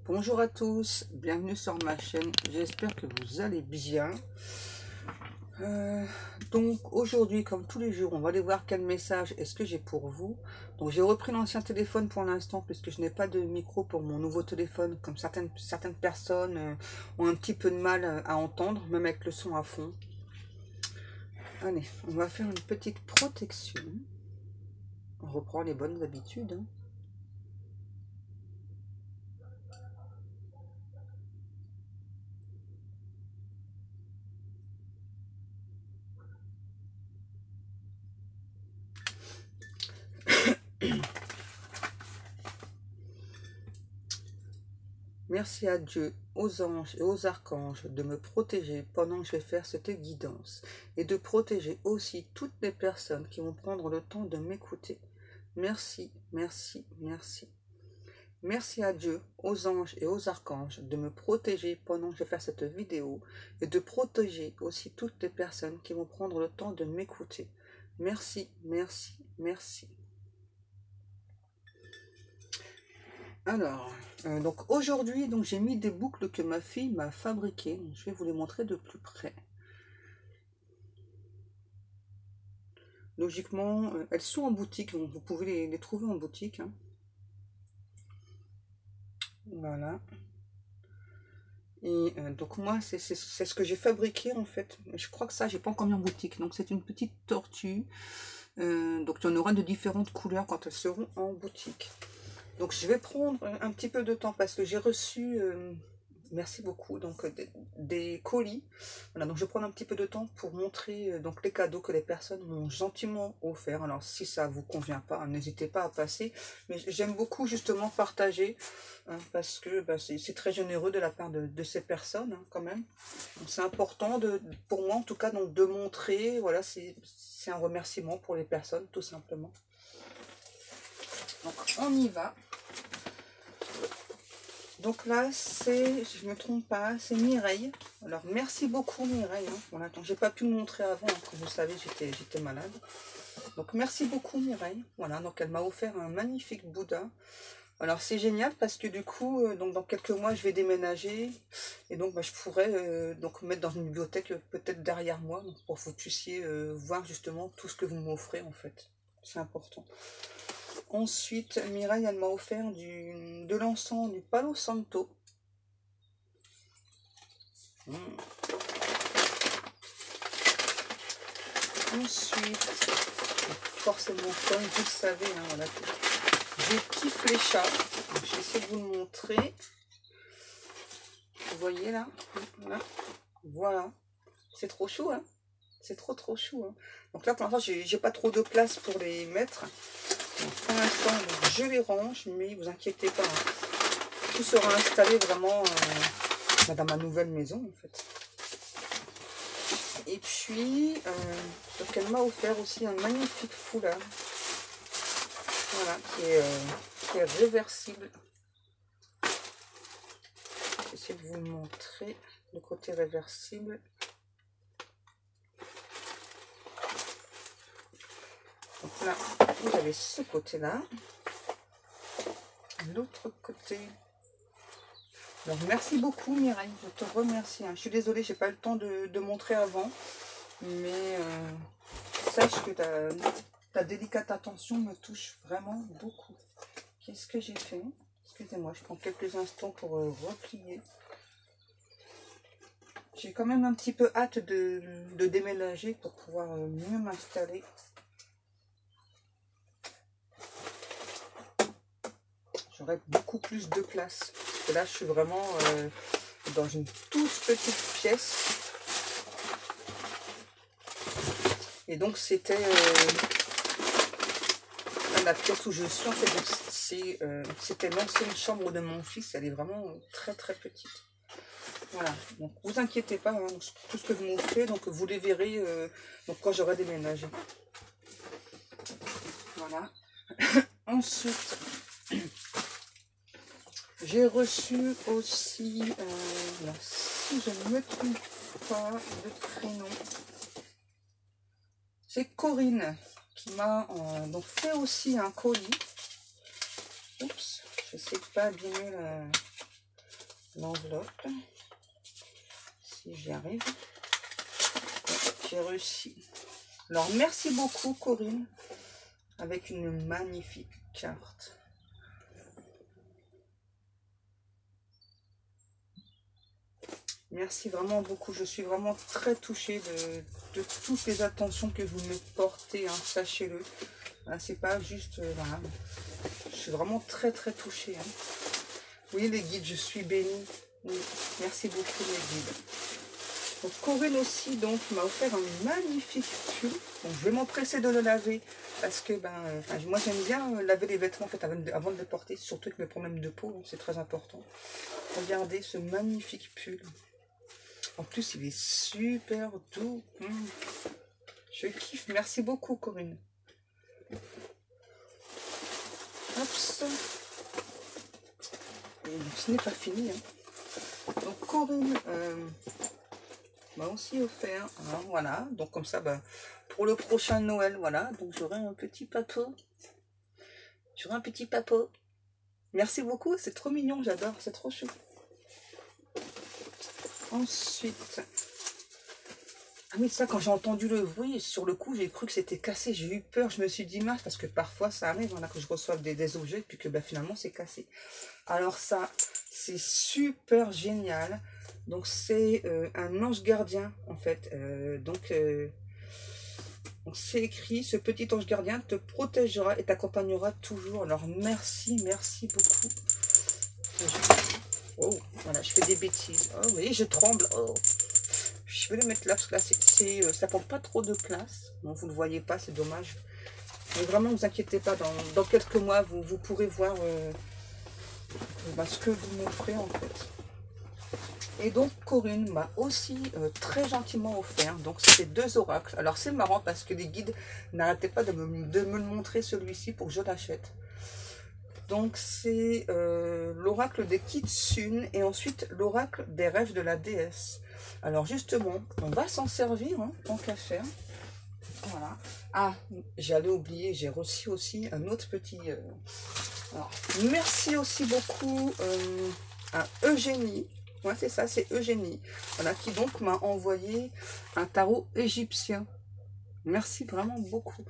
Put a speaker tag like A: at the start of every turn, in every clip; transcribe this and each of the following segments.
A: Bonjour à tous, bienvenue sur ma chaîne, j'espère que vous allez bien. Donc aujourd'hui, comme tous les jours, on va aller voir quel message est-ce que j'ai pour vous. Donc j'ai repris l'ancien téléphone pour l'instant, puisque je n'ai pas de micro pour mon nouveau téléphone, comme certaines personnes ont un petit peu de mal à entendre, même avec le son à fond. Allez, on va faire une petite protection. On reprend les bonnes habitudes, hein. Merci à Dieu, aux anges et aux archanges de me protéger pendant que je vais faire cette guidance et de protéger aussi toutes les personnes qui vont prendre le temps de m'écouter. Merci, merci, merci. Merci à Dieu, aux anges et aux archanges de me protéger pendant que je vais faire cette vidéo et de protéger aussi toutes les personnes qui vont prendre le temps de m'écouter. Merci, merci, merci. Alors, donc aujourd'hui, j'ai mis des boucles que ma fille m'a fabriquées. Je vais vous les montrer de plus près. Logiquement, elles sont en boutique, donc vous pouvez les trouver en boutique, hein. Voilà. Et donc moi, c'est ce que j'ai fabriqué en fait. Je crois que ça, j'ai pas encore mis en boutique. Donc c'est une petite tortue. Donc il y en aura de différentes couleurs quand elles seront en boutique. Donc je vais prendre un petit peu de temps parce que j'ai reçu, merci beaucoup, donc des colis. Voilà, donc je vais prendre un petit peu de temps pour montrer donc les cadeaux que les personnes m'ont gentiment offerts. Alors si ça vous convient pas, n'hésitez pas à passer. Mais j'aime beaucoup justement partager, hein, parce que c'est très généreux de la part de ces personnes, hein, quand même. C'est important pour moi en tout cas, donc de montrer, voilà, c'est un remerciement pour les personnes tout simplement. Donc on y va. Donc là, c'est, je ne me trompe pas, c'est Mireille. Alors, merci beaucoup Mireille, hein. Voilà, donc j'ai pas pu le montrer avant, hein, comme vous savez, j'étais malade. Donc, merci beaucoup Mireille. Voilà, donc elle m'a offert un magnifique Bouddha. Alors, c'est génial parce que du coup, donc dans quelques mois, je vais déménager. Et donc, je pourrais donc mettre dans une bibliothèque peut-être derrière moi, donc, pour que vous puissiez voir justement tout ce que vous m'offrez en fait. C'est important. Ensuite, Mireille, elle m'a offert de l'encens du Palo Santo. Ensuite, forcément, comme vous le savez, hein, voilà, je kiffe les chats. Je vais essayer de vous le montrer. Vous voyez là, voilà. C'est trop chou, hein. C'est trop chou, hein. Donc là, pour l'instant, j'ai pas trop de place pour les mettre. Donc, pour l'instant, je les range, mais vous inquiétez pas, hein. Tout sera installé vraiment dans ma nouvelle maison, en fait. Et puis, donc elle m'a offert aussi un magnifique foulard. Voilà, qui est réversible. J'essaie de vous le montrer, le côté réversible. Donc là, vous avez ce côté-là. L'autre côté. Alors, merci beaucoup Mireille, je te remercie, hein. Je suis désolée, j'ai pas eu le temps de montrer avant. Mais sache que ta délicate attention me touche vraiment beaucoup. Qu'est-ce que j'ai fait? Excusez-moi, je prends quelques instants pour replier. J'ai quand même un petit peu hâte de déménager pour pouvoir mieux m'installer. J'aurai beaucoup plus de place. Parce que là, je suis vraiment dans une toute petite pièce. Et donc, c'était la pièce où je suis. En fait, c'était l'ancienne chambre de mon fils. Elle est vraiment très petite. Voilà. Donc, vous inquiétez pas, hein, tout ce que vous m'offrez, donc vous les verrez donc quand j'aurai déménagé. Voilà. Ensuite, j'ai reçu aussi, si je ne me trompe pas de prénom, c'est Corinne qui m'a donc fait aussi un colis. Oups, je sais pas abîmer l'enveloppe. Si j'y arrive. J'ai réussi. Alors, merci beaucoup, Corinne, avec une magnifique carte. Merci vraiment beaucoup. Je suis vraiment très touchée de toutes les attentions que vous me portez, hein, sachez-le. C'est pas juste... voilà. Je suis vraiment très très touchée. Hein. Oui, les guides, je suis bénie. Oui, merci beaucoup, les guides. Donc, Corinne aussi donc m'a offert un magnifique pull. Donc, je vais m'empresser de le laver parce que moi j'aime bien laver les vêtements en fait avant de les porter, surtout avec mes problèmes de peau, c'est très important. Regardez ce magnifique pull. En plus, il est super doux. Je kiffe. Merci beaucoup, Corinne. Hop. Et ce n'est pas fini. Hein. Donc, Corinne m'a aussi offert. Hein, voilà. Donc, comme ça, pour le prochain Noël, voilà. Donc, j'aurai un petit papot. J'aurai un petit papot. Merci beaucoup. C'est trop mignon. J'adore. C'est trop chou. Ensuite... Ah oui, ça, quand j'ai entendu le bruit, sur le coup, j'ai cru que c'était cassé. J'ai eu peur. Je me suis dit, mince, parce que parfois, ça arrive, voilà, que je reçoive des objets, puis que finalement, c'est cassé. Alors ça, c'est super génial. Donc, c'est un ange gardien, en fait. Donc, c'est écrit, ce petit ange gardien te protégera et t'accompagnera toujours. Alors, merci, merci beaucoup. Oh, voilà, je fais des bêtises. Oh, oui, je tremble. Oh. Je vais le mettre là, parce que là, ça prend pas trop de place. Bon, vous ne le voyez pas, c'est dommage. Mais vraiment, ne vous inquiétez pas, dans quelques mois, vous pourrez voir ce que vous m'offrez, en fait. Et donc, Corinne m'a aussi très gentiment offert, donc c'était 2 oracles. Alors, c'est marrant, parce que les guides n'arrêtaient pas de me le montrer, celui-ci, pour que je l'achète. Donc, c'est l'oracle des Kitsune, et ensuite, l'oracle des rêves de la déesse. Alors justement, on va s'en servir, hein, tant qu'à faire. Voilà. Ah, j'allais oublier, j'ai reçu aussi un autre petit... Alors, merci aussi beaucoup à Eugénie. Ouais, c'est ça, c'est Eugénie. Voilà, qui donc m'a envoyé un tarot égyptien. Merci vraiment beaucoup.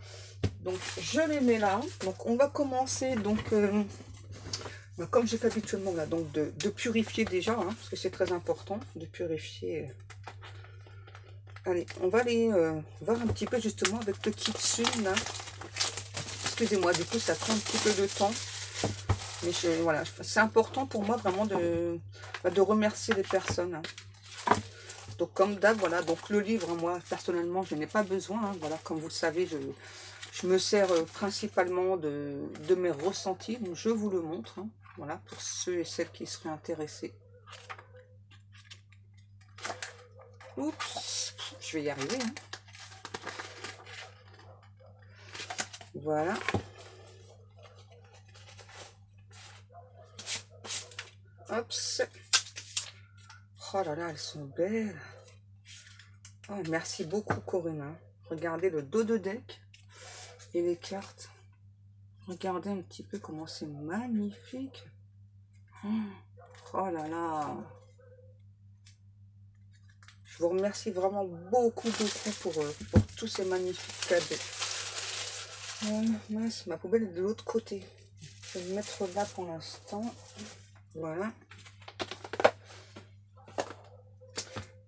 A: Donc, je les mets là. Donc, on va commencer, donc... comme je fais habituellement, là, donc de purifier déjà, hein, parce que c'est très important de purifier. Allez, on va aller voir un petit peu justement avec le Kitsune, là. Excusez-moi, du coup, ça prend un petit peu de temps. Mais voilà, c'est important pour moi vraiment de remercier les personnes. Hein. Donc, comme d'hab, voilà, donc le livre, moi, personnellement, je n'ai pas besoin. Hein, voilà, comme vous le savez, je me sers principalement de mes ressentis. Donc, je vous le montre. Hein. Voilà, pour ceux et celles qui seraient intéressés. Oups, je vais y arriver. Hein. Voilà. Hop. Oh là là, elles sont belles. Oh, merci beaucoup, Corinne. Hein. Regardez le dos de deck et les cartes. Regardez un petit peu comment c'est magnifique. Oh là là. Je vous remercie vraiment beaucoup pour tous ces magnifiques cadeaux. Mince, ma poubelle est de l'autre côté. Je vais me mettre là pour l'instant. Voilà.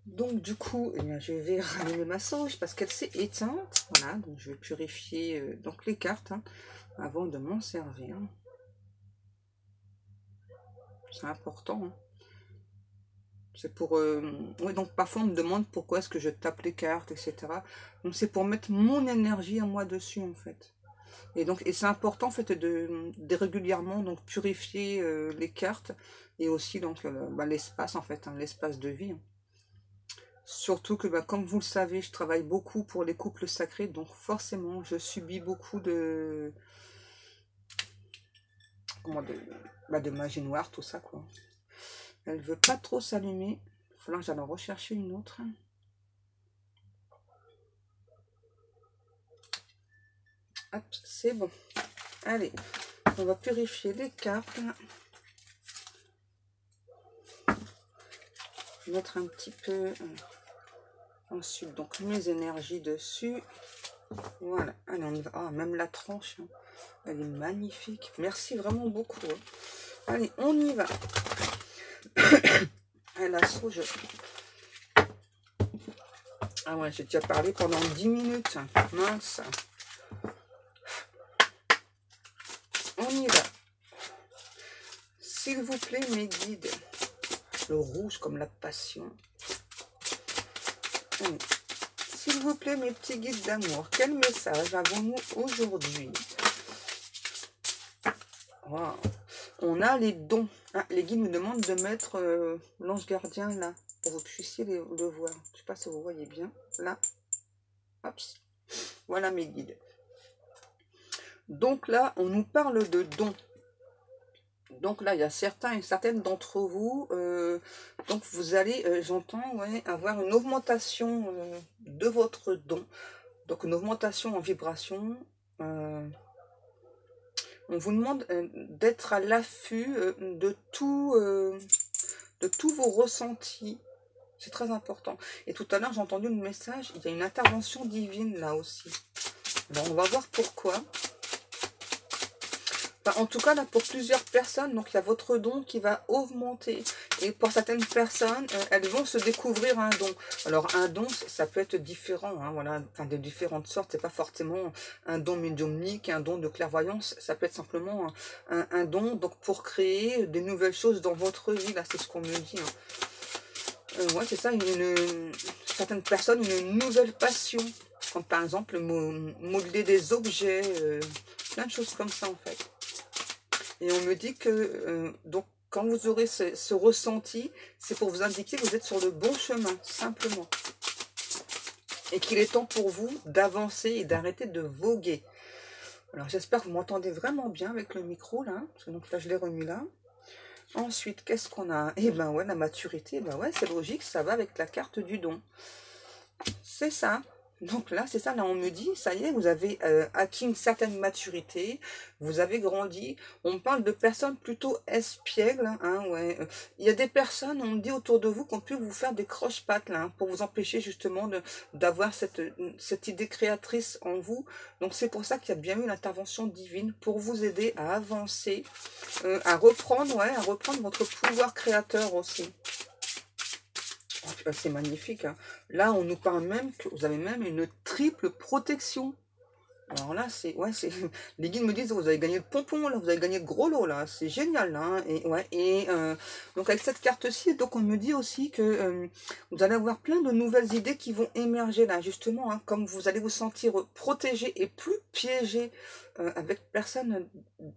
A: Donc du coup, eh bien, je vais rallumer ma sauge parce qu'elle s'est éteinte. Voilà, donc je vais purifier donc les cartes hein, avant de m'en servir. C'est important. Hein. C'est pour... oui, donc parfois on me demande pourquoi est-ce que je tape les cartes, etc. Donc c'est pour mettre mon énergie à moi dessus en fait. Et donc c'est important en fait de régulièrement donc purifier les cartes et aussi donc l'espace en fait, hein, l'espace de vie. Hein. Surtout que comme vous le savez, je travaille beaucoup pour les couples sacrés, donc forcément je subis beaucoup de magie noire, tout ça quoi. Elle veut pas trop s'allumer. Il va falloir que j'aille en rechercher une autre. Hop, c'est bon. Allez, on va purifier les cartes. mettre un petit peu ensuite donc mes énergies dessus. Voilà, allez on y va. Ah, même la tranche, hein, elle est magnifique. Merci vraiment beaucoup. Hein. Allez, on y va. La sauge. Ah ouais, j'ai déjà parlé pendant 10 minutes. Mince. On y va. S'il vous plaît, mes guides. Le rouge comme la passion. S'il vous plaît, mes petits guides d'amour, quel message avons-nous aujourd'hui? Wow. On a les dons. Ah, les guides me demandent de mettre l'ange gardien là, pour que vous puissiez le voir. Je ne sais pas si vous voyez bien. Là. Hop. Voilà mes guides. Donc là, on nous parle de dons. Donc là, il y a certains et certaines d'entre vous, donc vous allez, j'entends, ouais, avoir une augmentation de votre don. Donc une augmentation en vibration. On vous demande d'être à l'affût de tous vos ressentis. C'est très important. Et tout à l'heure, j'ai entendu le message, il y a une intervention divine là aussi. Alors on va voir pourquoi. Enfin, en tout cas, là, pour plusieurs personnes, donc il y a votre don qui va augmenter. Et pour certaines personnes, elles vont se découvrir un don. Alors, un don, ça peut être différent, hein, voilà, enfin, de différentes sortes. C'est pas forcément un don médiumnique, un don de clairvoyance. Ça peut être simplement un don, donc pour créer des nouvelles choses dans votre vie. Là, c'est ce qu'on me dit. Hein. Ouais, c'est ça, certaines personnes, une nouvelle passion. Comme par exemple, modeler des objets, plein de choses comme ça, en fait. Et on me dit que, donc, quand vous aurez ce ressenti, c'est pour vous indiquer que vous êtes sur le bon chemin, simplement. Et qu'il est temps pour vous d'avancer et d'arrêter de voguer. Alors, j'espère que vous m'entendez vraiment bien avec le micro, là. Parce que donc là, je l'ai remis là. Ensuite, qu'est-ce qu'on a? Eh ben ouais, la maturité, ben ouais, c'est logique, ça va avec la carte du don. C'est ça. Donc là, c'est ça, là on me dit, ça y est, vous avez acquis une certaine maturité, vous avez grandi. On parle de personnes plutôt espiègles, hein, ouais. Il y a des personnes, on me dit autour de vous, qu'on peut vous faire des croche-pattes, là, hein, pour vous empêcher justement d'avoir cette idée créatrice en vous. Donc c'est pour ça qu'il y a bien eu l'intervention divine, pour vous aider à avancer, à reprendre votre pouvoir créateur aussi. C'est magnifique. Hein. Là, on nous parle même que vous avez même une triple protection. Alors là, c'est... Ouais, c'est... Les guides me disent, vous avez gagné le pompon, là, vous avez gagné le gros lot, là. C'est génial, là. Hein. Et, ouais, donc, avec cette carte-ci, donc, on me dit aussi que vous allez avoir plein de nouvelles idées qui vont émerger, là, justement. Hein, comme vous allez vous sentir protégé et plus piégé avec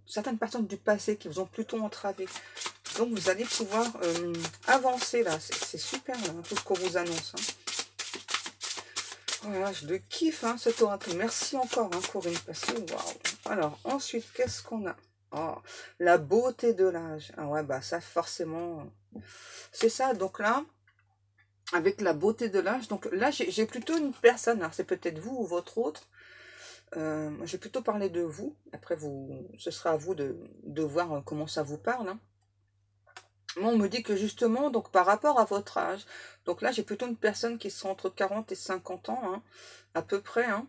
A: certaines personnes du passé qui vous ont plutôt entravé. Donc, vous allez pouvoir avancer, là. C'est super, là, tout ce qu'on vous annonce. Hein. Voilà, je le kiffe, hein, cet oracle. Merci encore, hein, Corinne, parce que, waouh. Alors, ensuite, qu'est-ce qu'on a? Oh, la beauté de l'âge. Ah ouais, bah ça, forcément, c'est ça. Donc là, avec la beauté de l'âge, donc là, j'ai plutôt une personne, alors c'est peut-être vous ou votre autre. Je vais plutôt parler de vous. Après, ce sera à vous de voir comment ça vous parle, hein. Moi, on me dit que justement, donc par rapport à votre âge, donc là, j'ai plutôt une personne qui sera entre 40 et 50 ans, hein, à peu près. Hein.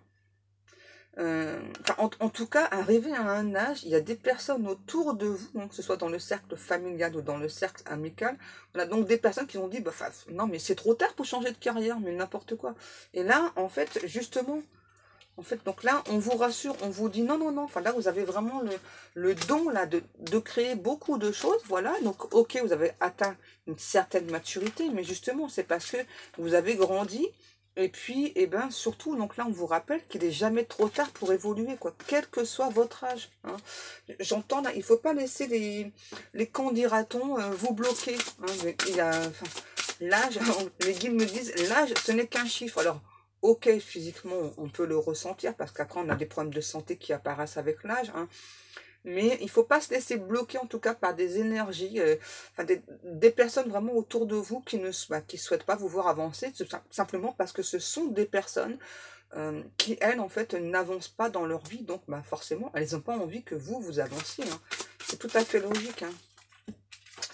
A: En tout cas, arrivé à un âge, il y a des personnes autour de vous, hein, que ce soit dans le cercle familial ou dans le cercle amical. Voilà, donc des personnes qui ont dit, bah, non, mais c'est trop tard pour changer de carrière, mais n'importe quoi. Et là, en fait, justement... En fait, donc là, on vous rassure, on vous dit non, non, non. Enfin, là, vous avez vraiment le don là de créer beaucoup de choses. Voilà, donc, ok, vous avez atteint une certaine maturité, mais justement, c'est parce que vous avez grandi. Et puis, eh ben, surtout, donc là, on vous rappelle qu'il n'est jamais trop tard pour évoluer, quoi, quel que soit votre âge. Hein. J'entends, là, il ne faut pas laisser les quand dira-t-on vous bloquer. Hein. Il y a, enfin, l'âge, les guides me disent, l'âge, ce n'est qu'un chiffre. Alors, ok, physiquement, on peut le ressentir parce qu'après, on a des problèmes de santé qui apparaissent avec l'âge. Hein. Mais il ne faut pas se laisser bloquer, en tout cas, par des énergies, enfin, des personnes vraiment autour de vous qui ne souhaitent pas vous voir avancer, simplement parce que ce sont des personnes qui, elles, en fait, n'avancent pas dans leur vie. Donc, forcément, elles n'ont pas envie que vous avanciez. Hein. C'est tout à fait logique. Hein.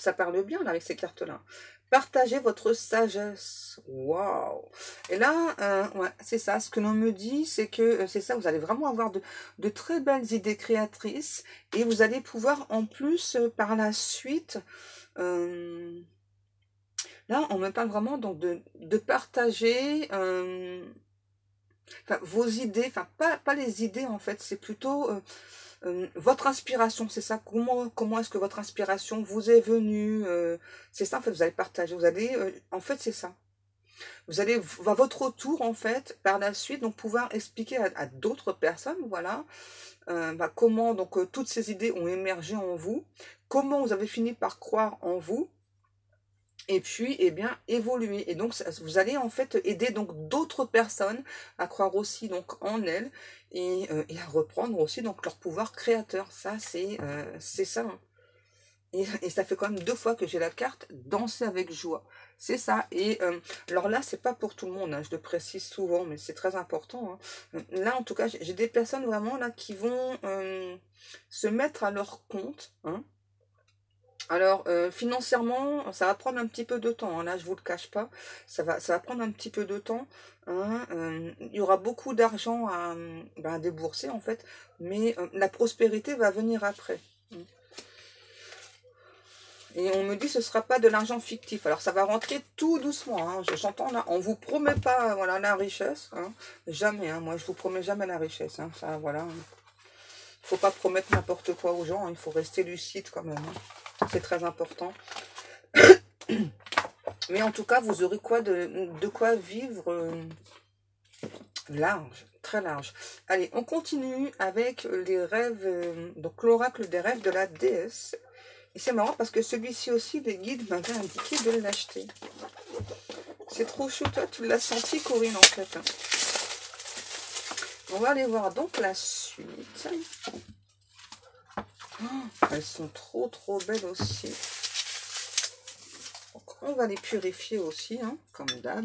A: Ça parle bien là avec ces cartes-là. Partagez votre sagesse. Waouh! Et là, ouais, c'est ça. Ce que l'on me dit, c'est que c'est ça. Vous allez vraiment avoir de très belles idées créatrices et vous allez pouvoir en plus par la suite. Là, on me parle vraiment donc de partager enfin, vos idées. Enfin, pas les idées en fait. C'est plutôt votre inspiration, c'est ça. Comment est-ce que votre inspiration vous est venue? C'est ça, en fait, vous allez partager. Vous allez, en fait, c'est ça. Vous allez, à votre tour, en fait, par la suite, donc pouvoir expliquer à d'autres personnes, voilà, comment donc toutes ces idées ont émergé en vous, comment vous avez fini par croire en vous, et puis, eh bien, évoluer. Et donc, vous allez en fait aider donc d'autres personnes à croire aussi donc en elles et à reprendre aussi donc leur pouvoir créateur. Ça, c'est ça. Hein. Et ça fait quand même 2 fois que j'ai la carte danser avec joie. C'est ça. Et alors là, c'est pas pour tout le monde. Hein, je le précise souvent, mais c'est très important. Hein. Là, en tout cas, j'ai des personnes vraiment là qui vont se mettre à leur compte. Hein. Alors, financièrement, ça va prendre un petit peu de temps. Hein, là, je vous le cache pas. Ça va prendre un petit peu de temps. Hein, il y aura beaucoup d'argent à débourser, en fait. Mais la prospérité va venir après. Et on me dit que ce ne sera pas de l'argent fictif. Alors, ça va rentrer tout doucement. Hein, j'entends là. On ne vous promet pas voilà, la richesse. Hein, jamais. Hein, moi, je vous promets jamais la richesse. Hein, ça, voilà. Faut pas promettre n'importe quoi aux gens. Hein, il faut rester lucide quand même. Hein. C'est très important. Mais en tout cas, vous aurez quoi de quoi vivre large, très large. Allez, on continue avec les rêves, donc l'oracle des rêves de la déesse. Et c'est marrant parce que celui-ci aussi, les guides m'avaient indiqué de l'acheter. C'est trop chou, toi, tu l'as senti, Corinne, en fait. Hein. On va aller voir donc la suite. Oh, elles sont trop belles aussi. Donc, on va les purifier aussi, hein, comme d'hab.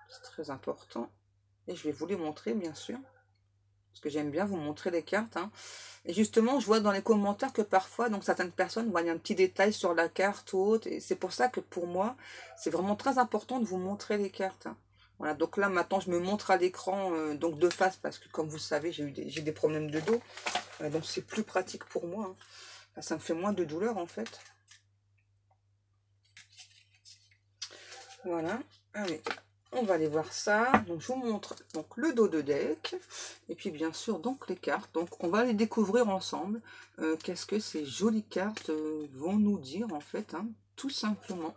A: C'est très important. Et je vais vous les montrer, bien sûr. Parce que j'aime bien vous montrer les cartes. Hein. Et justement, je vois dans les commentaires que parfois, donc certaines personnes voient un petit détail sur la carte ou autre. Et c'est pour ça que pour moi, c'est vraiment très important de vous montrer les cartes. Hein. Voilà, donc là maintenant je me montre à l'écran donc de face parce que comme vous le savez j'ai des problèmes de dos. Donc c'est plus pratique pour moi. Hein. Enfin, ça me fait moins de douleur en fait. Voilà. Allez, on va aller voir ça. Donc je vous montre donc le dos de deck. Et puis bien sûr donc les cartes. Donc on va les découvrir ensemble. Qu'est-ce que ces jolies cartes vont nous dire en fait. Hein, tout simplement.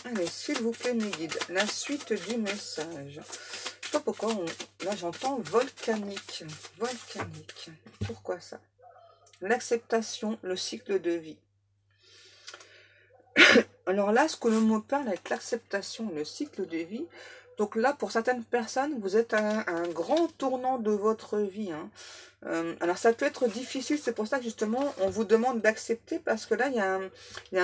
A: Allez, s'il vous plaît mes guides, la suite du message. Je sais pas pourquoi, là j'entends volcanique. Volcanique. Pourquoi ça? L'acceptation, le cycle de vie. Alors là, ce que l'on me parle avec l'acceptation, le cycle de vie, donc là, pour certaines personnes, vous êtes à un grand tournant de votre vie. Hein. Alors ça peut être difficile, c'est pour ça que justement, on vous demande d'accepter, parce que là, il y a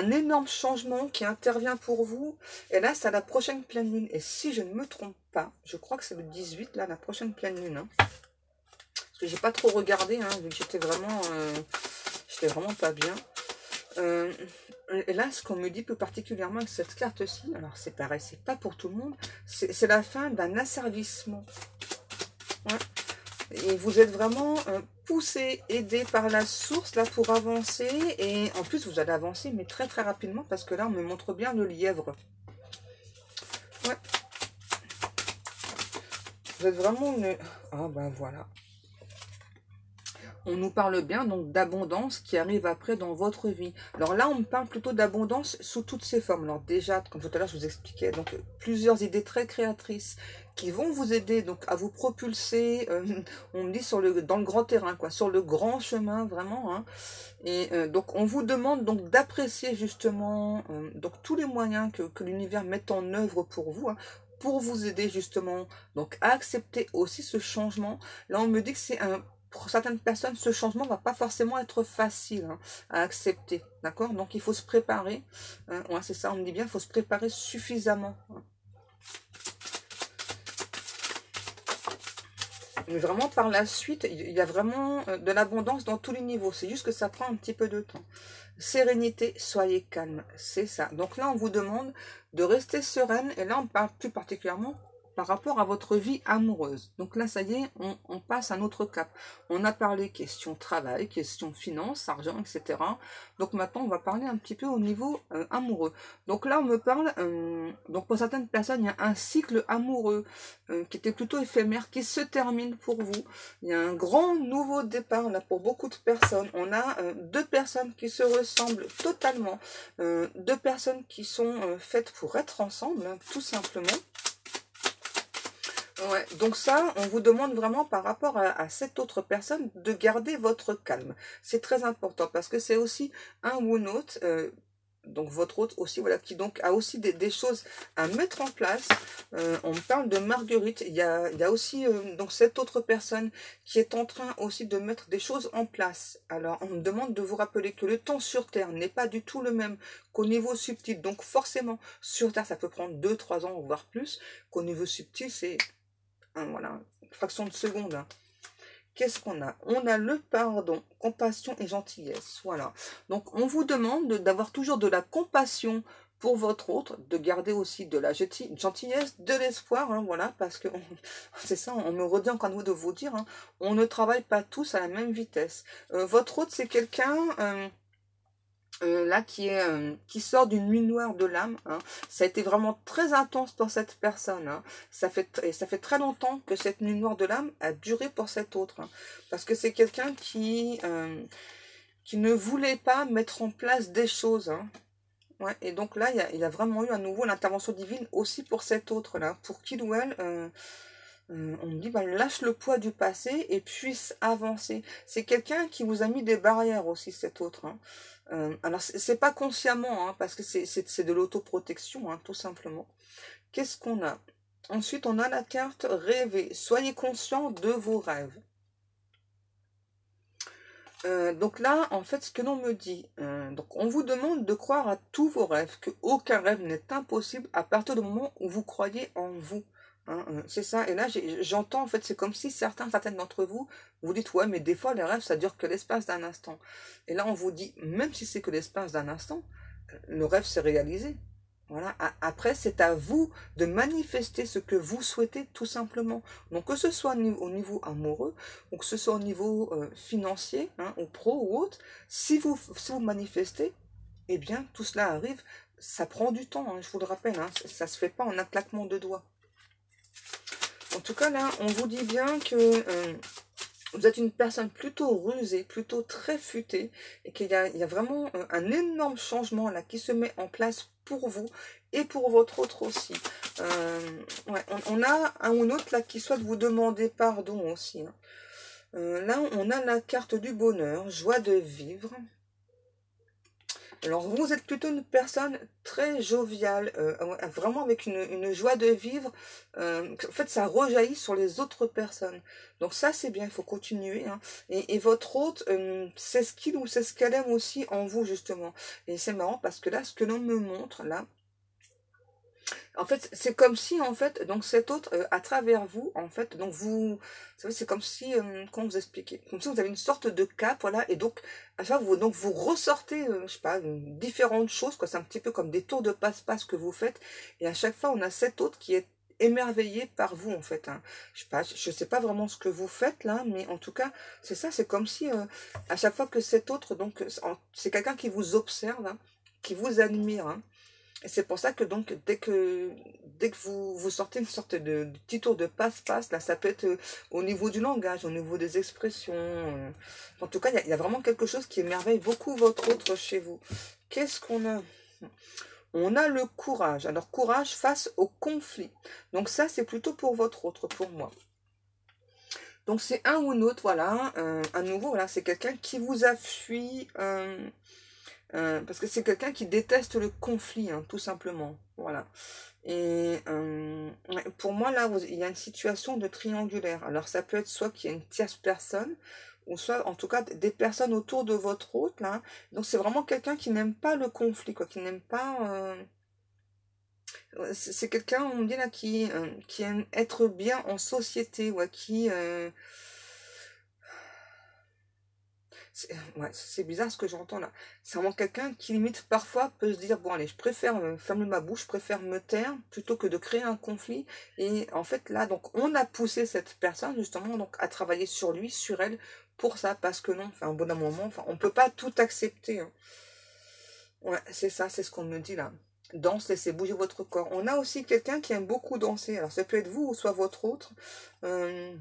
A: un énorme changement qui intervient pour vous. Et là, c'est à la prochaine pleine lune. Et si je ne me trompe pas, je crois que c'est le 18, là, la prochaine pleine lune. Hein. Parce que j'ai pas trop regardé, hein, vu que j'étais vraiment pas bien. Et là, ce qu'on me dit plus particulièrement avec cette carte-ci, alors c'est pareil, c'est pas pour tout le monde, c'est la fin d'un asservissement. Ouais. Et vous êtes vraiment poussé, aidé par la source là pour avancer. Et en plus, vous allez avancer, mais très rapidement, parce que là, on me montre bien le lièvre. Ouais. Vous êtes vraiment une... Ah ben voilà. On nous parle bien donc d'abondance qui arrive après dans votre vie. Alors là, on me parle plutôt d'abondance sous toutes ses formes. Alors déjà, comme tout à l'heure, je vous expliquais, donc plusieurs idées très créatrices qui vont vous aider donc à vous propulser, on me dit dans le grand terrain, quoi, sur le grand chemin, vraiment. Hein. Et donc, on vous demande donc d'apprécier justement donc tous les moyens que l'univers met en œuvre pour vous. Hein, pour vous aider justement donc à accepter aussi ce changement. Là, on me dit que c'est pour certaines personnes, ce changement ne va pas forcément être facile hein, à accepter. D'accord? Donc, il faut se préparer. Ouais, c'est ça, on me dit bien, il faut se préparer suffisamment. Hein. Mais vraiment, par la suite, il y a vraiment de l'abondance dans tous les niveaux. C'est juste que ça prend un petit peu de temps. Sérénité, soyez calme. C'est ça. Donc là, on vous demande de rester sereine. Et là, on parle plus particulièrement par rapport à votre vie amoureuse. Donc là, ça y est, on passe à un autre cap. On a parlé question travail, question finance, argent, etc. Donc maintenant, on va parler un petit peu au niveau amoureux. Donc là, on me parle, donc pour certaines personnes, il y a un cycle amoureux qui était plutôt éphémère, qui se termine pour vous. Il y a un grand nouveau départ là pour beaucoup de personnes. On a deux personnes qui se ressemblent totalement, deux personnes qui sont faites pour être ensemble, hein, tout simplement. Ouais, donc ça, on vous demande vraiment par rapport à cette autre personne de garder votre calme. C'est très important parce que c'est aussi un ou une autre, donc votre hôte aussi, voilà, qui donc a aussi des choses à mettre en place. On me parle de Marguerite, il y a aussi donc cette autre personne qui est en train aussi de mettre des choses en place. Alors on me demande de vous rappeler que le temps sur Terre n'est pas du tout le même qu'au niveau subtil. Donc forcément, sur Terre, ça peut prendre 2-3 ans, voire plus, qu'au niveau subtil, c'est voilà, une fraction de seconde. Hein. Qu'est-ce qu'on a? On a le pardon, compassion et gentillesse. Voilà. Donc, on vous demande d'avoir toujours de la compassion pour votre autre, de garder aussi de la gentillesse, de l'espoir, hein, voilà, parce que c'est ça, on me redit encore de vous dire, hein, on ne travaille pas tous à la même vitesse. Votre autre, c'est quelqu'un... là qui sort d'une nuit noire de l'âme, hein. Ça a été vraiment très intense pour cette personne, hein. Ça fait très longtemps que cette nuit noire de l'âme a duré pour cet autre, hein. Parce que c'est quelqu'un qui ne voulait pas mettre en place des choses, hein. Ouais, et donc là il y a vraiment eu à nouveau l'intervention divine aussi pour cet autre là, pour qu'il ou elle on me dit, bah, lâche le poids du passé et puisse avancer. C'est quelqu'un qui vous a mis des barrières aussi, cet autre, hein. Alors, c'est pas consciemment, hein, parce que c'est de l'autoprotection, hein, tout simplement. Qu'est-ce qu'on a? Ensuite, on a la carte rêver. Soyez conscient de vos rêves. Donc là, en fait, ce que l'on me dit, donc on vous demande de croire à tous vos rêves, que aucun rêve n'est impossible à partir du moment où vous croyez en vous. Hein, c'est ça. Et là, j'entends, en fait, c'est comme si certaines d'entre vous, vous dites, ouais, mais des fois, les rêves, ça dure que l'espace d'un instant. Et là, on vous dit, même si c'est que l'espace d'un instant, le rêve s'est réalisé. Voilà. Après, c'est à vous de manifester ce que vous souhaitez, tout simplement. Donc, que ce soit au niveau amoureux, ou que ce soit au niveau financier, hein, ou pro ou autre, si vous manifestez, eh bien, tout cela arrive. Ça prend du temps, hein, je vous le rappelle, hein, ça se fait pas en un claquement de doigts. En tout cas, là, on vous dit bien que vous êtes une personne plutôt rusée, plutôt très futée, et qu'il y a vraiment un énorme changement là qui se met en place pour vous et pour votre autre aussi. Ouais, on a un ou l'autre là qui souhaite vous demander pardon aussi. Hein. Là, on a la carte du bonheur, joie de vivre. Alors, vous êtes plutôt une personne très joviale, vraiment avec une joie de vivre. En fait, ça rejaillit sur les autres personnes. Donc ça, c'est bien, il faut continuer. Hein. Et votre hôte, c'est ce qu'il ou c'est ce qu'elle aime aussi en vous, justement. Et c'est marrant parce que là, ce que l'on me montre, là, en fait, c'est comme si, en fait, donc cet autre, à travers vous, en fait, donc vous savez, c'est comme si, comment vous expliquer? Comme si vous avez une sorte de cape, voilà, et donc, à chaque fois, vous ressortez, je sais pas, différentes choses, quoi, c'est un petit peu comme des tours de passe-passe que vous faites, et à chaque fois, on a cet autre qui est émerveillé par vous, en fait, hein. Je sais pas vraiment ce que vous faites, là, mais en tout cas, c'est ça, c'est comme si, à chaque fois que cet autre, donc, c'est quelqu'un qui vous observe, hein, qui vous admire, hein. Et c'est pour ça que donc dès que vous sortez une sorte de petit tour de passe-passe, là ça peut être au niveau du langage, au niveau des expressions. En tout cas, il y a vraiment quelque chose qui émerveille beaucoup votre autre chez vous. Qu'est-ce qu'on a? On a le courage. Alors courage face au conflit. Donc ça c'est plutôt pour votre autre, pour moi. Donc c'est un ou une autre, voilà, à nouveau, voilà, c'est quelqu'un qui vous a fui. Parce que c'est quelqu'un qui déteste le conflit, hein, tout simplement. Voilà. Et pour moi, là, il y a une situation de triangulaire. Alors, ça peut être soit qu'il y a une tierce personne, ou soit, en tout cas, des personnes autour de votre hôte, là. Donc, c'est vraiment quelqu'un qui n'aime pas le conflit, quoi, qui n'aime pas... C'est quelqu'un, on me dit là, qui aime être bien en société, ouais, ouais, c'est bizarre ce que j'entends là. C'est vraiment quelqu'un qui limite parfois peut se dire, bon allez, je préfère fermer ma bouche, je préfère me taire plutôt que de créer un conflit. Et en fait là, donc on a poussé cette personne justement donc à travailler sur lui, sur elle, pour ça, parce que non, enfin au bout d'un moment, enfin on peut pas tout accepter, hein. Ouais, c'est ça, c'est ce qu'on me dit là. Danse, laissez bouger votre corps. On a aussi quelqu'un qui aime beaucoup danser. Alors ça peut être vous ou soit votre autre. Euh,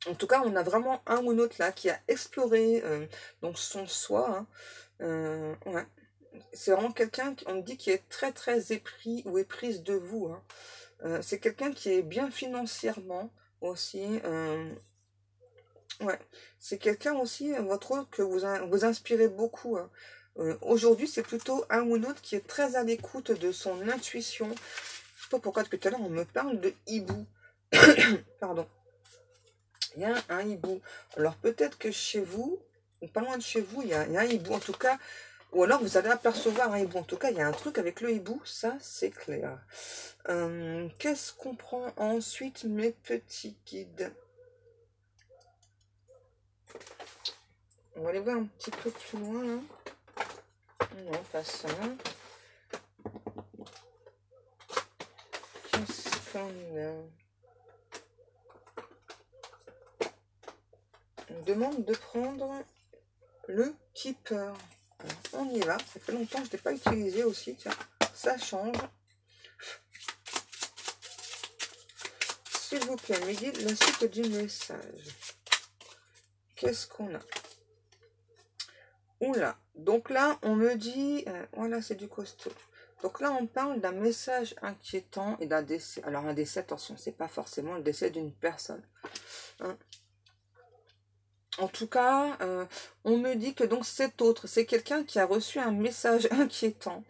A: En tout cas, on a vraiment un ou l'autre là qui a exploré donc son soi, hein. Ouais. C'est vraiment quelqu'un, on me dit, qui est très très épris ou éprise de vous, hein. C'est quelqu'un qui est bien financièrement aussi. Ouais. C'est quelqu'un aussi, votre autre, que vous inspirez beaucoup, hein. Aujourd'hui, c'est plutôt un ou l'autre qui est très à l'écoute de son intuition. Je sais pas pourquoi depuis tout à l'heure on me parle de hibou. Pardon. Il y a un hibou. Alors peut-être que chez vous, ou pas loin de chez vous, il y a un hibou en tout cas. Ou alors vous allez apercevoir un hibou. En tout cas, il y a un truc avec le hibou, ça c'est clair. Qu'est-ce qu'on prend ensuite, mes petits guides? On va aller voir un petit peu plus loin là. Non, pas ça. Qu'est-ce qu'on a? On demande de prendre le keeper. Alors, on y va. Ça fait longtemps que je ne l'ai pas utilisé aussi. Tiens, ça change. S'il vous plaît, mes guides, la suite du message. Qu'est-ce qu'on a? Oula. Donc là, on me dit... voilà, c'est du costaud. Donc là, on parle d'un message inquiétant et d'un décès. Alors, un décès, attention, c'est pas forcément le décès d'une personne. Hein. En tout cas, on me dit que donc cet autre, c'est quelqu'un qui a reçu un message inquiétant.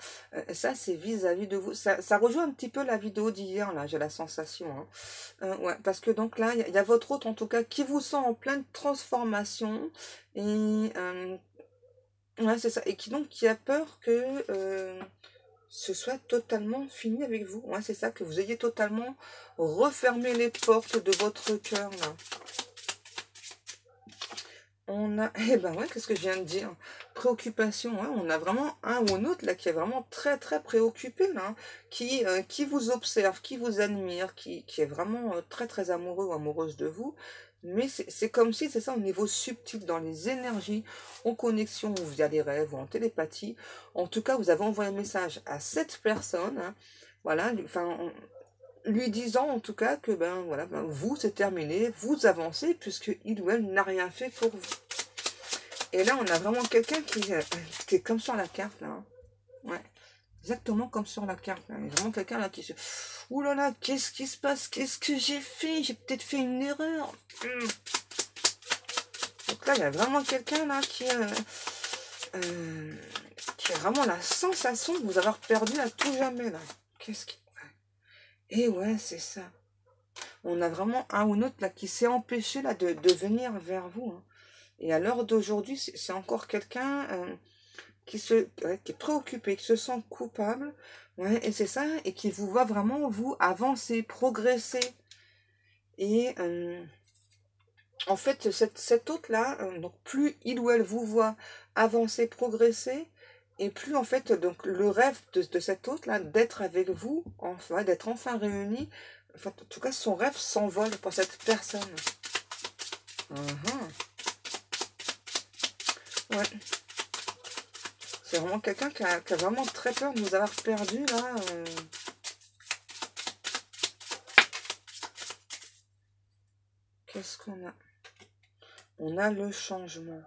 A: Ça, c'est vis-à-vis de vous. Ça rejoint un petit peu la vidéo d'hier, là, j'ai la sensation, hein. Ouais, parce que donc là, il y a votre autre, en tout cas, qui vous sent en pleine transformation. Et ouais, c'est ça. Et qui a peur que ce soit totalement fini avec vous. Ouais, c'est ça, que vous ayez totalement refermé les portes de votre cœur, là. On a, eh ben ouais, qu'est-ce que je viens de dire? Préoccupation, ouais, on a vraiment un ou un autre là qui est vraiment très très préoccupé là, hein, qui vous observe, qui vous admire, qui est vraiment très très amoureux ou amoureuse de vous. Mais c'est comme si, c'est ça, au niveau subtil, dans les énergies, en connexion ou via les rêves ou en télépathie. En tout cas, vous avez envoyé un message à cette personne, hein, voilà, enfin, lui disant en tout cas que ben voilà, ben, vous c'est terminé, vous avancez puisque il ou elle n'a rien fait pour vous. Et là on a vraiment quelqu'un qui est comme sur la carte là, hein. Ouais, exactement comme sur la carte là. Il y a vraiment quelqu'un là qui se... Ouh là là, qu'est-ce qui se passe? Qu'est-ce que j'ai fait? J'ai peut-être fait une erreur. Donc là il y a vraiment quelqu'un là qui a vraiment la sensation de vous avoir perdu à tout jamais là. Qu'est-ce qui... Et ouais, c'est ça. On a vraiment un ou l'autre là qui s'est empêché là de venir vers vous, hein. Et à l'heure d'aujourd'hui, c'est encore quelqu'un qui est préoccupé, qui se sent coupable. Ouais, et c'est ça, et qui vous voit vraiment, vous, avancer, progresser. Et en fait, cet autre-là, donc plus il ou elle vous voit avancer, progresser, et plus en fait, donc le rêve de cet autre-là, d'être avec vous, enfin, d'être enfin réunis, enfin, en tout cas, son rêve s'envole pour cette personne. Mhm. Ouais. C'est vraiment quelqu'un qui a vraiment très peur de nous avoir perdus, là. Qu'est-ce qu'on a? On a le changement.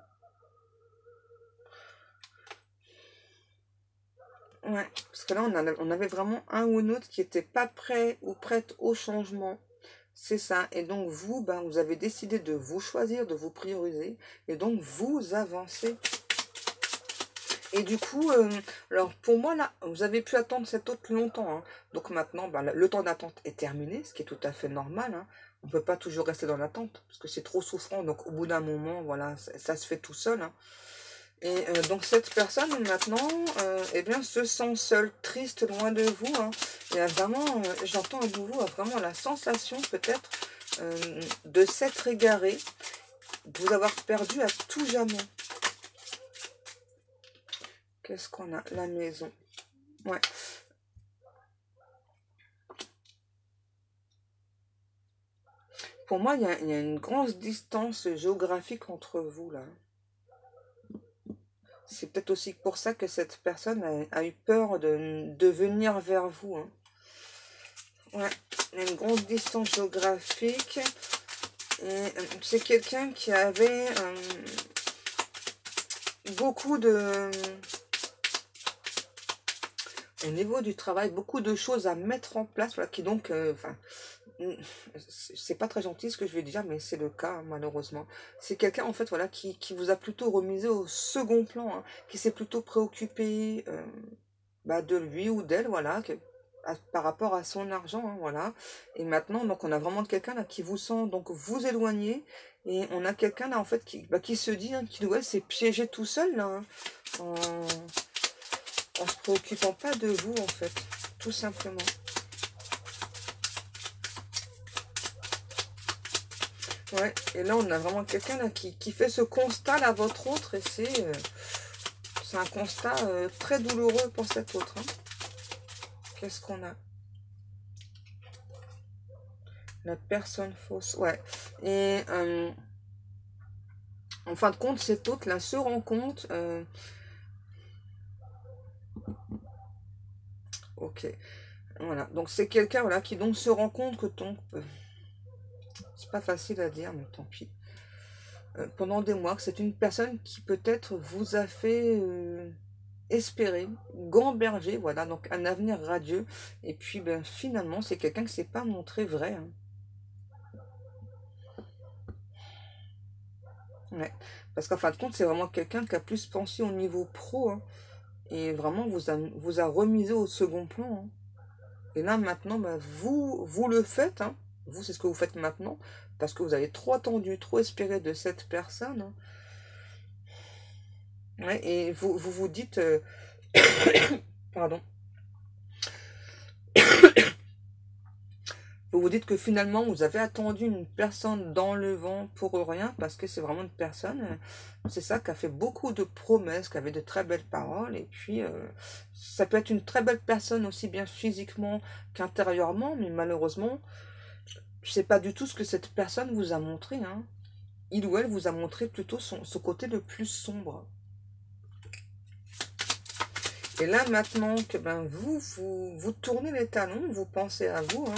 A: Ouais, parce que là, on avait vraiment un ou un autre qui n'était pas prêt ou prête au changement. C'est ça. Et donc, vous, ben, vous avez décidé de vous choisir, de vous prioriser. Et donc, vous avancez. Et du coup, alors pour moi, là, vous avez pu attendre cet autre longtemps, hein. Donc maintenant, ben, le temps d'attente est terminé, ce qui est tout à fait normal, hein. On ne peut pas toujours rester dans l'attente, parce que c'est trop souffrant. Donc au bout d'un moment, voilà, ça se fait tout seul, hein. Et donc cette personne maintenant, eh bien, se sent seule, triste, loin de vous. Hein. Et a vraiment, j'entends à nouveau vraiment la sensation peut-être de s'être égaré, de vous avoir perdu à tout jamais. Qu'est-ce qu'on a? La maison. Ouais. Pour moi, il y a une grande distance géographique entre vous, là. C'est peut-être aussi pour ça que cette personne a eu peur de venir vers vous. Hein. Ouais, il y a une grande distance géographique. Et c'est quelqu'un qui avait beaucoup de... Au niveau du travail, beaucoup de choses à mettre en place, voilà, qui donc... enfin, c'est pas très gentil ce que je vais dire, mais c'est le cas, hein, malheureusement. C'est quelqu'un, en fait, voilà, qui vous a plutôt remisé au second plan, hein, qui s'est plutôt préoccupé bah, de lui ou d'elle, voilà, par rapport à son argent, hein, voilà. Et maintenant, donc, on a vraiment quelqu'un là qui vous sent donc vous éloigner, et on a quelqu'un là, en fait, qui se dit, hein, qui doit s'est piégé tout seul, là, hein, en se préoccupant pas de vous, en fait, tout simplement. Ouais, et là, on a vraiment quelqu'un là qui fait ce constat là, votre autre, et c'est un constat très douloureux pour cet autre. Hein. Qu'est-ce qu'on a? La personne fausse, ouais. Et en fin de compte, cet autre là se rend compte. Ok, voilà. Donc c'est quelqu'un voilà qui donc se rend compte que ton, c'est pas facile à dire, mais tant pis. Pendant des mois, que c'est une personne qui peut-être vous a fait espérer, gamberger, voilà, donc un avenir radieux. Et puis ben finalement, c'est quelqu'un qui s'est pas montré vrai. Hein. Ouais. Parce qu'en fin de compte, c'est vraiment quelqu'un qui a plus pensé au niveau pro. Hein, et vraiment vous a remisé au second plan. Hein. Et là, maintenant, bah, vous le faites. Hein. Vous, c'est ce que vous faites maintenant. Parce que vous avez trop attendu, trop espéré de cette personne. Hein. Ouais, et vous dites... pardon. Vous vous dites que finalement, vous avez attendu une personne dans le vent pour rien. Parce que c'est vraiment une personne... c'est ça qui a fait beaucoup de promesses, qui avait de très belles paroles. Et puis, ça peut être une très belle personne aussi bien physiquement qu'intérieurement. Mais malheureusement... c'est pas du tout ce que cette personne vous a montré. Hein. Il ou elle vous a montré plutôt son côté le plus sombre. Et là, maintenant que ben, vous tournez les talons, vous pensez à vous, hein,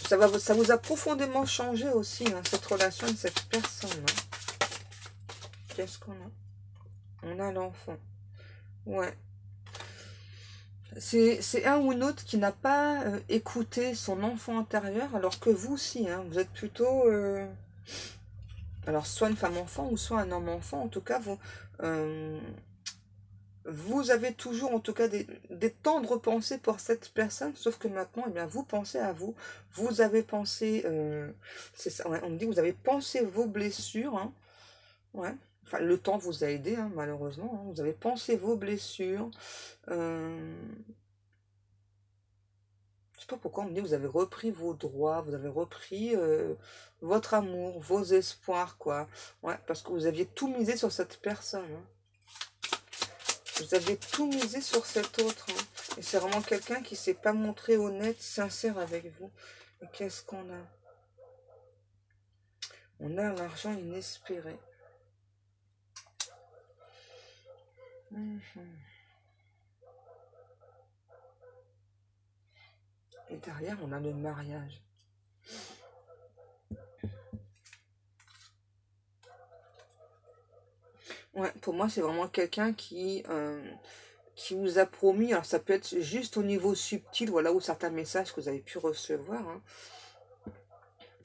A: ça vous a profondément changé aussi, hein, cette relation avec cette personne. Hein. Qu'est-ce qu'on a? On a l'enfant. Ouais. C'est un ou une autre qui n'a pas écouté son enfant intérieur, alors que vous aussi, hein, vous êtes plutôt... alors, soit une femme-enfant ou soit un homme-enfant. En tout cas, vous avez toujours, en tout cas, des tendres pensées pour cette personne. Sauf que maintenant, eh bien, vous pensez à vous. Vous avez pensé... c'est ça, ouais, on me dit, vous avez pensé vos blessures. Hein, ouais. Enfin, le temps vous a aidé, hein, malheureusement. Hein, vous avez pensé vos blessures. Je sais pas pourquoi on me dit, vous avez repris vos droits. Vous avez repris... votre amour, vos espoirs, quoi. Ouais, parce que vous aviez tout misé sur cette personne. Hein. Vous avez tout misé sur cet autre. Hein. Et c'est vraiment quelqu'un qui s'est pas montré honnête, sincère avec vous. Et qu'est-ce qu'on a? On a l'argent inespéré. Et derrière, on a le mariage. Ouais, pour moi, c'est vraiment quelqu'un qui vous a promis, alors ça peut être juste au niveau subtil, voilà, ou certains messages que vous avez pu recevoir. Hein.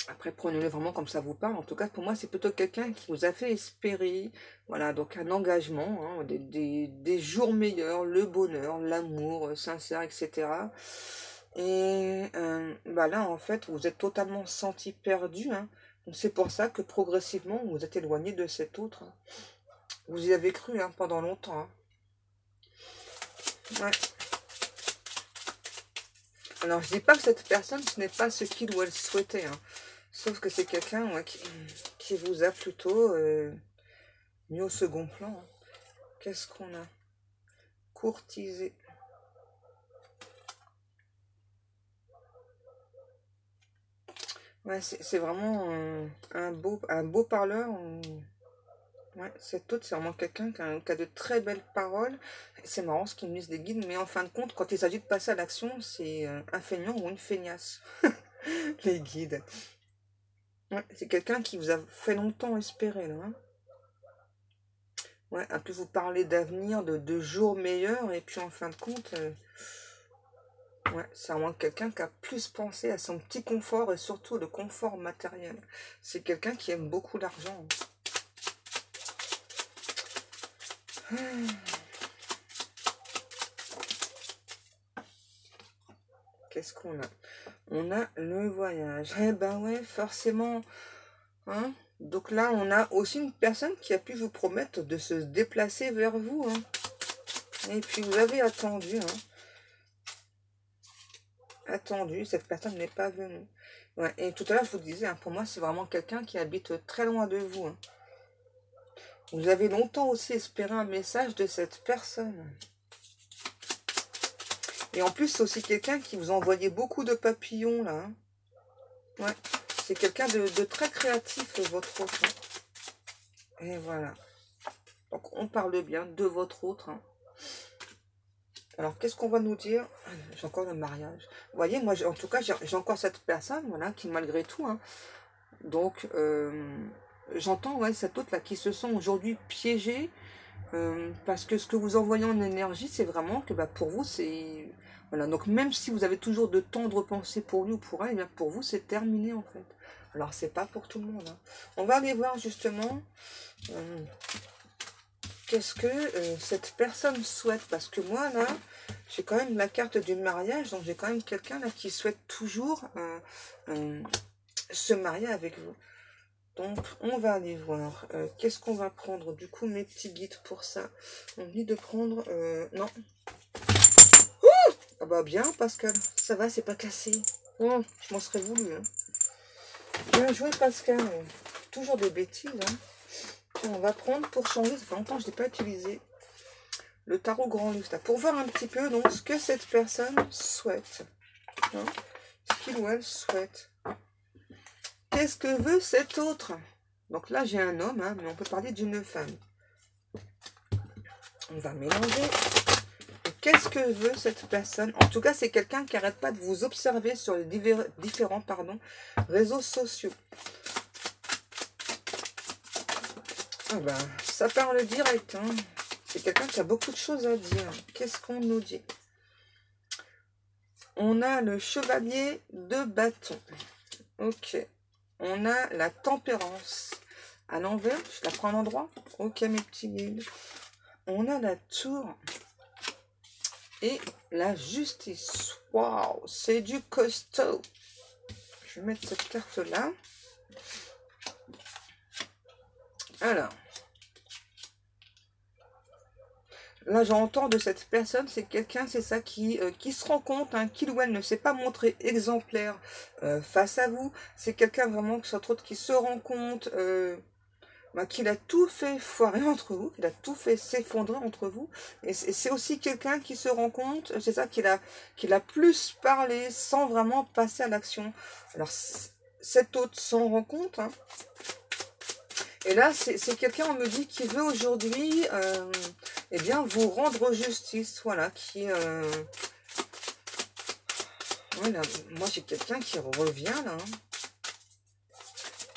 A: Après, prenez-le vraiment comme ça vous parle. En tout cas, pour moi, c'est plutôt quelqu'un qui vous a fait espérer, voilà, donc un engagement, hein, des jours meilleurs, le bonheur, l'amour sincère, etc. Et bah là, en fait, vous êtes totalement senti perdu. Hein. Donc c'est pour ça que progressivement, vous êtes éloigné de cet autre. Hein. Vous y avez cru hein, pendant longtemps. Hein. Ouais. Alors, je dis pas que cette personne, ce n'est pas ce qu'il ou elle souhaitait. Hein. Sauf que c'est quelqu'un ouais, qui vous a plutôt mis au second plan. Hein. Qu'est-ce qu'on a? Courtisé. Ouais, c'est vraiment un beau parleur. Ouais, cet autre, c'est vraiment quelqu'un qui a de très belles paroles. C'est marrant ce qu'ils me disent des guides, mais en fin de compte, quand il s'agit de passer à l'action, c'est un feignant ou une feignasse. Les guides. Ouais, c'est quelqu'un qui vous a fait longtemps espérer, là. Hein. Ouais, un peu vous parler d'avenir, de jours meilleurs, et puis en fin de compte, ouais, c'est vraiment quelqu'un qui a plus pensé à son petit confort, et surtout le confort matériel. C'est quelqu'un qui aime beaucoup l'argent. Qu'est-ce qu'on a? On a le voyage. Eh ben ouais, forcément. Hein? Donc là, on a aussi une personne qui a pu vous promettre de se déplacer vers vous. Hein? Et puis vous avez attendu. Hein? Attendu, cette personne n'est pas venue. Ouais, et tout à l'heure, je vous disais, hein, pour moi, c'est vraiment quelqu'un qui habite très loin de vous. Hein. Vous avez longtemps aussi espéré un message de cette personne. Et en plus, c'est aussi quelqu'un qui vous envoyait beaucoup de papillons, là. Hein. Ouais, c'est quelqu'un de très créatif, votre autre. Hein. Et voilà. Donc, on parle bien de votre autre. Hein. Alors, qu'est-ce qu'on va nous dire? J'ai encore le mariage. Vous voyez, moi, en tout cas, j'ai encore cette personne, voilà, qui malgré tout, hein, donc, j'entends, ouais, cette autre-là, qui se sent aujourd'hui piégée, parce que ce que vous envoyez en énergie, c'est vraiment que, bah, pour vous, c'est... Voilà, donc même si vous avez toujours de tendres pensées pour lui ou pour elle, eh bien, pour vous, c'est terminé, en fait. Alors, c'est pas pour tout le monde. Hein. On va aller voir, justement... qu'est-ce que cette personne souhaite? Parce que moi, là, j'ai quand même la carte du mariage, donc j'ai quand même quelqu'un là qui souhaite toujours se marier avec vous. Donc, on va aller voir. Qu'est-ce qu'on va prendre? Du coup, mes petits guides pour ça. On dit de prendre... non. Ouh, ah bah bien, Pascal. Ça va, c'est pas cassé. Oh, je m'en serais voulu. Hein. Bien joué, Pascal. Toujours des bêtises, hein. On va prendre pour changer, ça fait longtemps que je ne l'ai pas utilisé, le tarot grand lustre, pour voir un petit peu donc, ce que cette personne souhaite. Hein, ce qu'il ou elle souhaite. Qu'est-ce que veut cet autre? Donc là, j'ai un homme, hein, mais on peut parler d'une femme. On va mélanger. Qu'est-ce que veut cette personne? En tout cas, c'est quelqu'un qui n'arrête pas de vous observer sur les différents réseaux sociaux. Ah ben, ça parle direct. Hein. C'est quelqu'un qui a beaucoup de choses à dire. Qu'est-ce qu'on nous dit? On a le chevalier de bâton. Ok. On a la tempérance. À l'envers, je la prends à l'endroit. Ok, mes petits guides. On a la tour. Et la justice. Waouh, c'est du costaud. Je vais mettre cette carte-là. Alors. Là, j'entends de cette personne, c'est quelqu'un, c'est ça, qui se rend compte, hein, qu'il ou elle ne s'est pas montré exemplaire face à vous. C'est quelqu'un vraiment, qui se rend compte qu'il a tout fait foirer entre vous, qu'il a tout fait s'effondrer entre vous. Et c'est aussi quelqu'un qui se rend compte, c'est ça, qu'il a plus parlé sans vraiment passer à l'action. Alors, cet autre s'en rend compte, hein. Et là, c'est quelqu'un, on me dit, qui veut aujourd'hui, eh bien, vous rendre justice, voilà, qui... Voilà, moi, j'ai quelqu'un qui revient, là. Hein.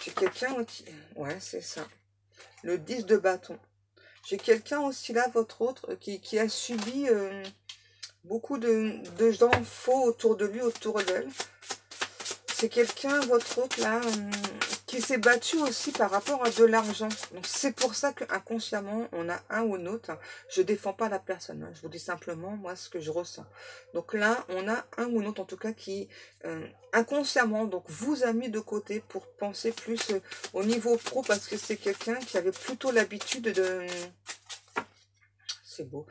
A: J'ai quelqu'un qui... Ouais, c'est ça. Le 10 de bâton. J'ai quelqu'un aussi, là, votre autre, qui a subi beaucoup de gens faux autour de lui, autour d'elle. C'est quelqu'un, votre autre, là... qui s'est battu aussi par rapport à de l'argent. Donc c'est pour ça que inconsciemment on a un ou l'autre. Je défends pas la personne, hein. Je vous dis simplement moi ce que je ressens. Donc là on a un ou l'autre en tout cas qui inconsciemment donc vous a mis de côté pour penser plus au niveau pro, parce que c'est quelqu'un qui avait plutôt l'habitude de... C'est beau.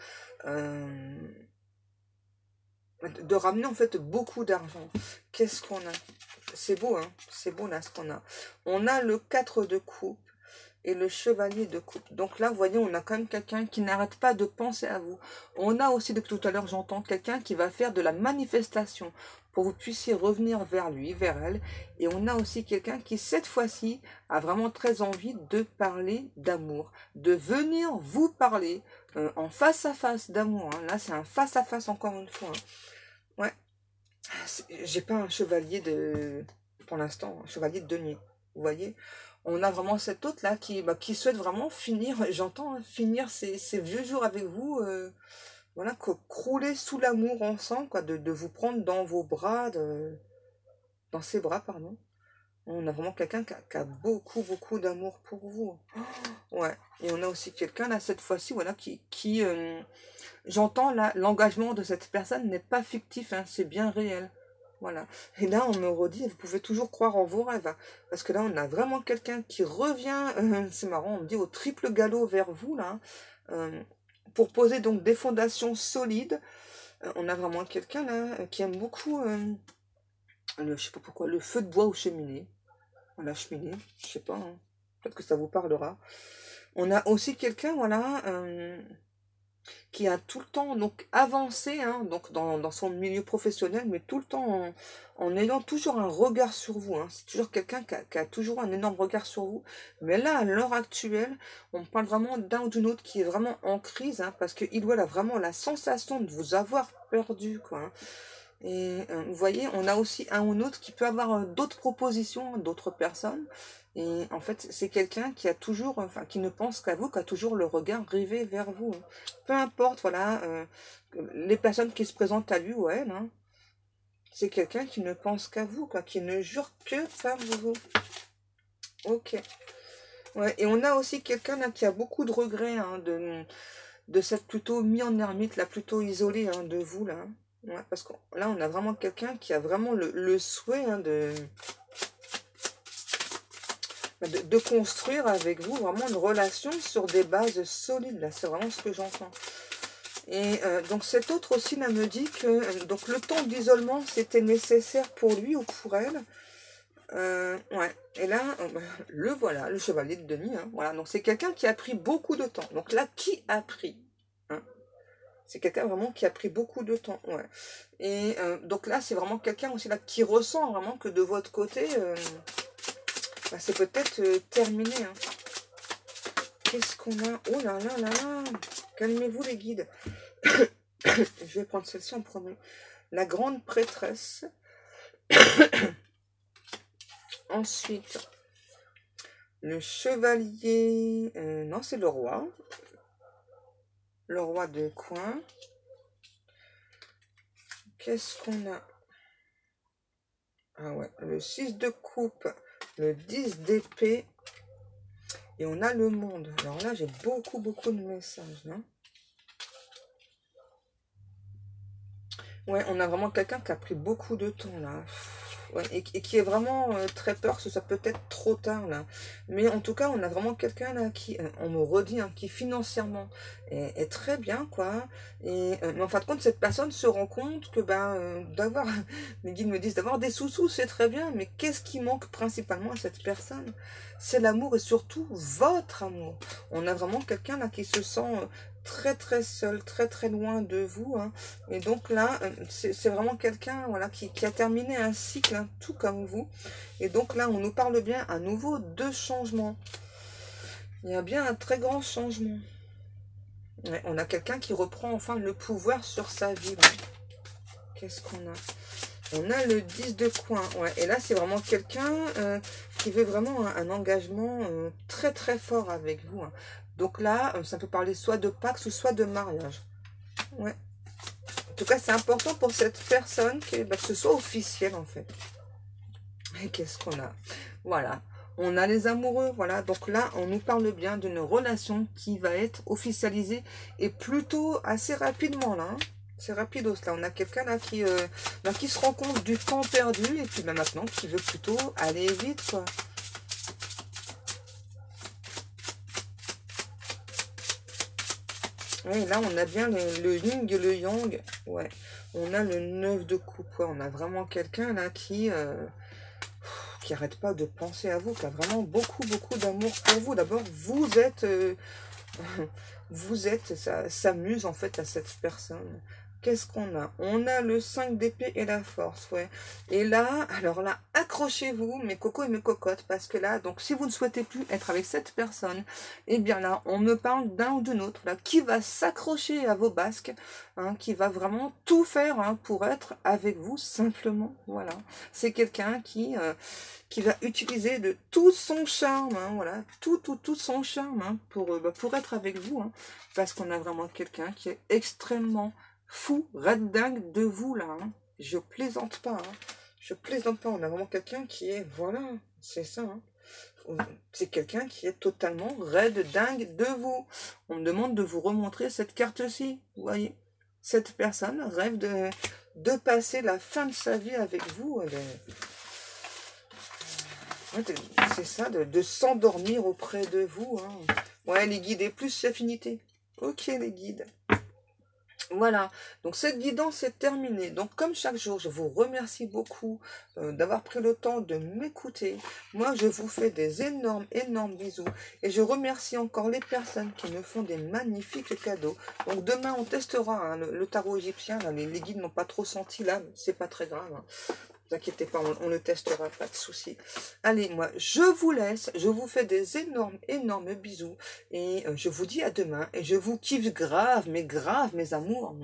A: De ramener en fait beaucoup d'argent. Qu'est-ce qu'on a? C'est beau, hein, c'est beau là ce qu'on a. On a le 4 de coupe et le chevalier de coupe. Donc là, vous voyez, on a quand même quelqu'un qui n'arrête pas de penser à vous. On a aussi, depuis tout à l'heure, j'entends quelqu'un qui va faire de la manifestation pour que vous puissiez revenir vers lui, vers elle. Et on a aussi quelqu'un qui, cette fois-ci, a vraiment très envie de parler d'amour, de venir vous parler en face à face d'amour. Hein. Là, c'est un face à face encore une fois. Hein. Ouais. J'ai pas un chevalier de... Pour l'instant, un chevalier de denier. Vous voyez? On a vraiment cet autre là qui souhaite vraiment finir, j'entends, hein, finir ces vieux jours avec vous, voilà, crouler sous l'amour ensemble, quoi, de vous prendre dans vos bras, dans ses bras, pardon. On a vraiment quelqu'un qui a beaucoup, beaucoup d'amour pour vous. Oh, ouais, et on a aussi quelqu'un là, cette fois-ci, voilà, qui j'entends là, l'engagement de cette personne n'est pas fictif, hein, c'est bien réel. Voilà. Et là, on me redit, vous pouvez toujours croire en vos rêves. Hein, parce que là, on a vraiment quelqu'un qui revient, c'est marrant, on me dit au triple galop vers vous, là, pour poser donc des fondations solides. On a vraiment quelqu'un, là, qui aime beaucoup, je sais pas pourquoi, le feu de bois aux cheminées. La cheminée, je sais pas, hein, peut-être que ça vous parlera. On a aussi quelqu'un, voilà, qui a tout le temps donc avancé, hein, donc dans son milieu professionnel, mais tout le temps en ayant toujours un regard sur vous. Hein. C'est toujours quelqu'un qui a toujours un énorme regard sur vous. Mais là, à l'heure actuelle, on parle vraiment d'un ou d'une autre qui est vraiment en crise, hein, parce qu'il ou elle a vraiment la sensation de vous avoir perdu, quoi. Hein. Et vous voyez, on a aussi un ou l'autre qui peut avoir d'autres propositions, d'autres personnes. Et en fait, c'est quelqu'un qui a toujours, enfin, qui ne pense qu'à vous, qui a toujours le regard rivé vers vous. Hein. Peu importe, voilà, les personnes qui se présentent à lui ou à elle, hein, c'est quelqu'un qui ne pense qu'à vous, quoi, qui ne jure que par vous. Ok. Ouais, et on a aussi quelqu'un là qui a beaucoup de regrets, hein, de s'être plutôt mis en ermite, là, plutôt isolé, hein, de vous, là. Ouais, parce que là, on a vraiment quelqu'un qui a vraiment le souhait, hein, de construire avec vous vraiment une relation sur des bases solides. Là, c'est vraiment ce que j'entends. Et donc, cet autre aussi, là, me dit que donc le temps d'isolement, c'était nécessaire pour lui ou pour elle. Ouais. Et là, le voilà, le chevalier de denier. Hein, voilà, donc c'est quelqu'un qui a pris beaucoup de temps. Donc là, qui a pris, hein? C'est quelqu'un vraiment qui a pris beaucoup de temps, ouais. Et donc là, c'est vraiment quelqu'un aussi là qui ressent vraiment que de votre côté, bah, c'est peut-être terminé. Hein. Qu'est-ce qu'on a? Oh là là là là! Calmez-vous les guides. Je vais prendre celle-ci en premier. La grande prêtresse. Ensuite, le chevalier... non, c'est le roi. Le roi de coin. Qu'est-ce qu'on a? Ah ouais, le 6 de coupe, le 10 d'épée. Et on a le monde. Alors là, j'ai beaucoup, beaucoup de messages. Hein. Ouais, on a vraiment quelqu'un qui a pris beaucoup de temps là. Ouais, et qui est vraiment très peur que ce soit peut-être trop tard là. Mais en tout cas, on a vraiment quelqu'un là qui, on me redit, hein, qui financièrement est très bien quoi. Et mais en fin de compte, cette personne se rend compte que d'avoir, les guides me disent d'avoir des sous-sous, c'est très bien. Mais qu'est-ce qui manque principalement à cette personne? C'est l'amour et surtout votre amour. On a vraiment quelqu'un là qui se sent très très seul, très très loin de vous. Hein. Et donc là, c'est vraiment quelqu'un voilà, qui a terminé un cycle, hein, tout comme vous. Et donc là, on nous parle bien à nouveau de changement. Il y a bien un très grand changement. Ouais, on a quelqu'un qui reprend enfin le pouvoir sur sa vie. Qu'est-ce qu'on a? On a le 10 de coin. Ouais. Et là, c'est vraiment quelqu'un qui veut vraiment un engagement très très fort avec vous. Hein. Donc là, ça peut parler soit de Pax ou soit de mariage. Ouais. En tout cas, c'est important pour cette personne que ce soit officiel, en fait. Et qu'est-ce qu'on a? Voilà. On a les amoureux, voilà. Donc là, on nous parle bien d'une relation qui va être officialisée et plutôt assez rapidement, là. Hein. C'est rapidos, là. On a quelqu'un là qui se rend compte du temps perdu et puis maintenant qui veut plutôt aller vite, quoi. Oui, là, on a bien le yin et le yang. Ouais. On a le 9 de coupe. Ouais. On a vraiment quelqu'un là qui arrête pas de penser à vous, qui a vraiment beaucoup, beaucoup d'amour pour vous. D'abord, vous êtes sa muse, en fait, à cette personne. Qu'est-ce qu'on a? On a le 5 d'épée et la force, ouais. Et là, alors là, accrochez-vous, mes cocos et mes cocottes, parce que là, donc, si vous ne souhaitez plus être avec cette personne, eh bien là, on me parle d'un ou d'une autre, là, qui va s'accrocher à vos basques, hein, qui va vraiment tout faire, hein, pour être avec vous, simplement, voilà. C'est quelqu'un qui va utiliser de tout son charme, hein, voilà, tout son charme, hein, pour être avec vous, hein, parce qu'on a vraiment quelqu'un qui est extrêmement fou, red dingue de vous, là, hein. Je plaisante pas, hein. Je plaisante pas, on a vraiment quelqu'un qui est, voilà, c'est ça, hein. C'est quelqu'un qui est totalement red dingue de vous. On me demande de vous remontrer cette carte-ci, vous voyez. Cette personne rêve de passer la fin de sa vie avec vous, c'est ça, de s'endormir auprès de vous. Hein. Ouais, les guides et plus affinité. Ok, les guides. Voilà, donc cette guidance est terminée. Donc comme chaque jour, je vous remercie beaucoup d'avoir pris le temps de m'écouter. Moi, je vous fais des énormes, énormes bisous. Et je remercie encore les personnes qui me font des magnifiques cadeaux. Donc demain, on testera hein, le tarot égyptien. Là, les guides n'ont pas trop senti là, c'est pas très grave. Hein. Ne vous inquiétez pas, on le testera, pas de souci. Allez, moi, je vous laisse. Je vous fais des énormes, énormes bisous. Et je vous dis à demain. Et je vous kiffe grave, mes amours.